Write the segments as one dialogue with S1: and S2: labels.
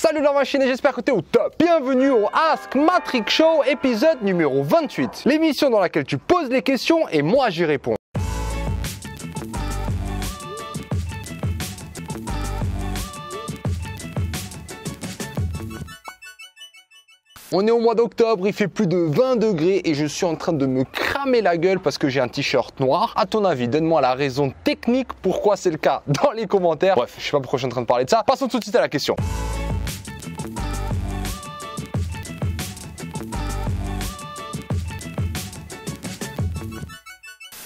S1: Salut la machine et j'espère que tu es au top. Bienvenue au Ask Matrix Show, épisode numéro 28. L'émission dans laquelle tu poses les questions et moi j'y réponds. On est au mois d'octobre, il fait plus de 20 degrés et je suis en train de me cramer la gueule parce que j'ai un t-shirt noir. À ton avis, donne-moi la raison technique pourquoi c'est le cas dans les commentaires. Bref, je sais pas pourquoi je suis en train de parler de ça. Passons tout de suite à la question.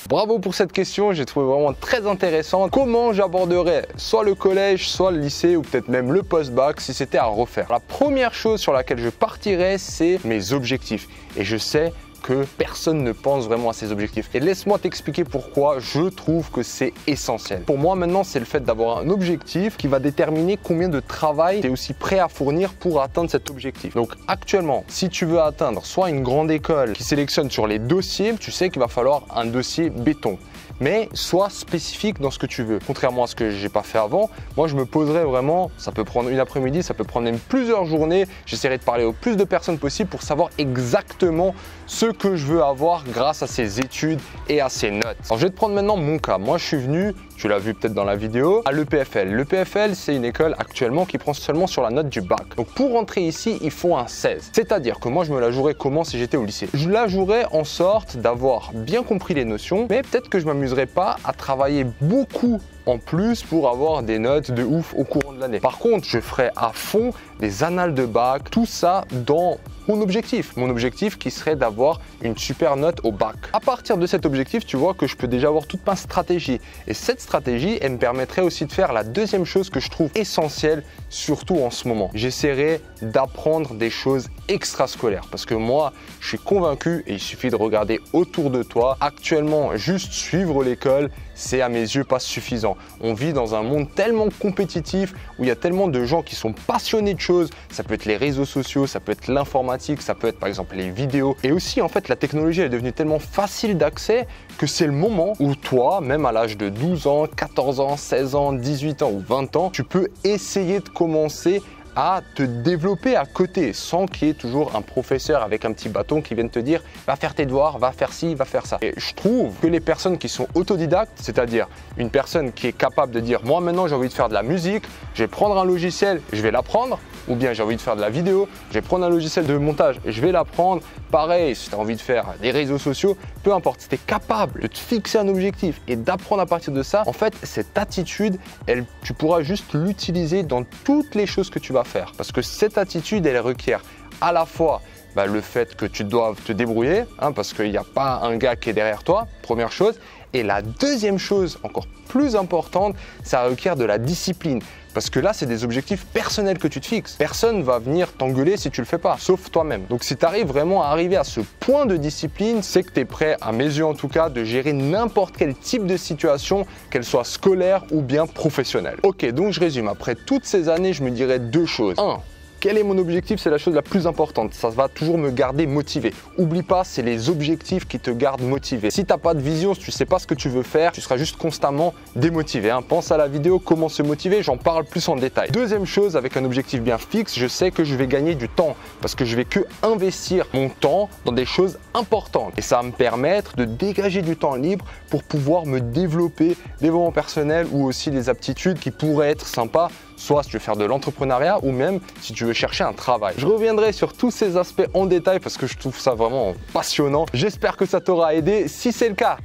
S1: Bravo pour cette question, j'ai trouvé vraiment très intéressante. Comment j'aborderais soit le collège, soit le lycée ou peut-être même le post-bac si c'était à refaire. La première chose sur laquelle je partirais, c'est mes objectifs. Et je sais que personne ne pense vraiment à ses objectifs. Et laisse-moi t'expliquer pourquoi je trouve que c'est essentiel. Pour moi maintenant, c'est le fait d'avoir un objectif qui va déterminer combien de travail tu es aussi prêt à fournir pour atteindre cet objectif. Donc actuellement, si tu veux atteindre soit une grande école qui sélectionne sur les dossiers, tu sais qu'il va falloir un dossier béton. Mais sois spécifique dans ce que tu veux. Contrairement à ce que j'ai pas fait avant, moi je me poserais vraiment, ça peut prendre une après-midi, ça peut prendre même plusieurs journées, j'essaierai de parler au plus de personnes possible pour savoir exactement ce que je veux avoir grâce à ces études et à ces notes. Alors je vais te prendre maintenant mon cas. Moi je suis venu, tu l'as vu peut-être dans la vidéo, à l'EPFL. L'EPFL c'est une école actuellement qui prend seulement sur la note du bac. Donc pour rentrer ici, il faut un 16. C'est-à-dire que moi je me la jouerais comment si j'étais au lycée? Je la jouerais en sorte d'avoir bien compris les notions, mais peut-être que je m'amuserais pas à travailler beaucoup en plus pour avoir des notes de ouf au courant de l'année. Par contre, je ferai à fond les annales de bac, tout ça dans mon objectif. Mon objectif qui serait d'avoir une super note au bac. À partir de cet objectif, tu vois que je peux déjà avoir toute ma stratégie. Et cette stratégie, elle me permettrait aussi de faire la deuxième chose que je trouve essentielle, surtout en ce moment. J'essaierai d'apprendre des choses extrascolaires parce que moi, je suis convaincu et il suffit de regarder autour de toi. Actuellement, juste suivre l'école, c'est à mes yeux pas suffisant. On vit dans un monde tellement compétitif où il y a tellement de gens qui sont passionnés de choses. Ça peut être les réseaux sociaux, ça peut être l'informatique, ça peut être par exemple les vidéos. Et aussi en fait la technologie est devenue tellement facile d'accès que c'est le moment où toi, même à l'âge de 12 ans, 14 ans, 16 ans, 18 ans ou 20 ans, tu peux essayer de commencer à te développer à côté sans qu'il y ait toujours un professeur avec un petit bâton qui vienne te dire va faire tes devoirs, va faire ci, va faire ça. Et je trouve que les personnes qui sont autodidactes, c'est-à-dire une personne qui est capable de dire moi maintenant j'ai envie de faire de la musique, je vais prendre un logiciel, je vais l'apprendre, ou bien j'ai envie de faire de la vidéo, je vais prendre un logiciel de montage et je vais l'apprendre. Pareil, si tu as envie de faire des réseaux sociaux, peu importe, si tu es capable de te fixer un objectif et d'apprendre à partir de ça, en fait, cette attitude, tu pourras juste l'utiliser dans toutes les choses que tu vas faire. Parce que cette attitude, elle requiert à la fois le fait que tu doives te débrouiller, parce qu'il n'y a pas un gars qui est derrière toi, première chose. Et la deuxième chose, encore plus importante, ça requiert de la discipline. Parce que là, c'est des objectifs personnels que tu te fixes. Personne ne va venir t'engueuler si tu le fais pas, sauf toi-même. Donc si tu arrives vraiment à arriver à ce point de discipline, c'est que tu es prêt, à mes yeux en tout cas, de gérer n'importe quel type de situation, qu'elle soit scolaire ou bien professionnelle. Ok, donc je résume. Après toutes ces années, je me dirais deux choses. 1. Quel est mon objectif? C'est la chose la plus importante. Ça va toujours me garder motivé. Oublie pas, c'est les objectifs qui te gardent motivé. Si tu n'as pas de vision, si tu ne sais pas ce que tu veux faire, tu seras juste constamment démotivé. Pense à la vidéo, comment se motiver, j'en parle plus en détail. Deuxième chose, avec un objectif bien fixe, je sais que je vais gagner du temps parce que je vais que investir mon temps dans des choses importantes. Et ça va me permettre de dégager du temps libre pour pouvoir me développer développement personnel ou aussi des aptitudes qui pourraient être sympas, soit si tu veux faire de l'entrepreneuriat ou même si tu veux chercher un travail. Je reviendrai sur tous ces aspects en détail parce que je trouve ça vraiment passionnant. J'espère que ça t'aura aidé. Si c'est le cas,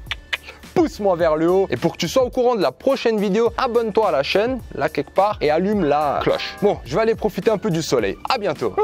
S1: pousse-moi vers le haut. Et pour que tu sois au courant de la prochaine vidéo, abonne-toi à la chaîne, là quelque part, et allume la cloche. Bon, je vais aller profiter un peu du soleil. À bientôt.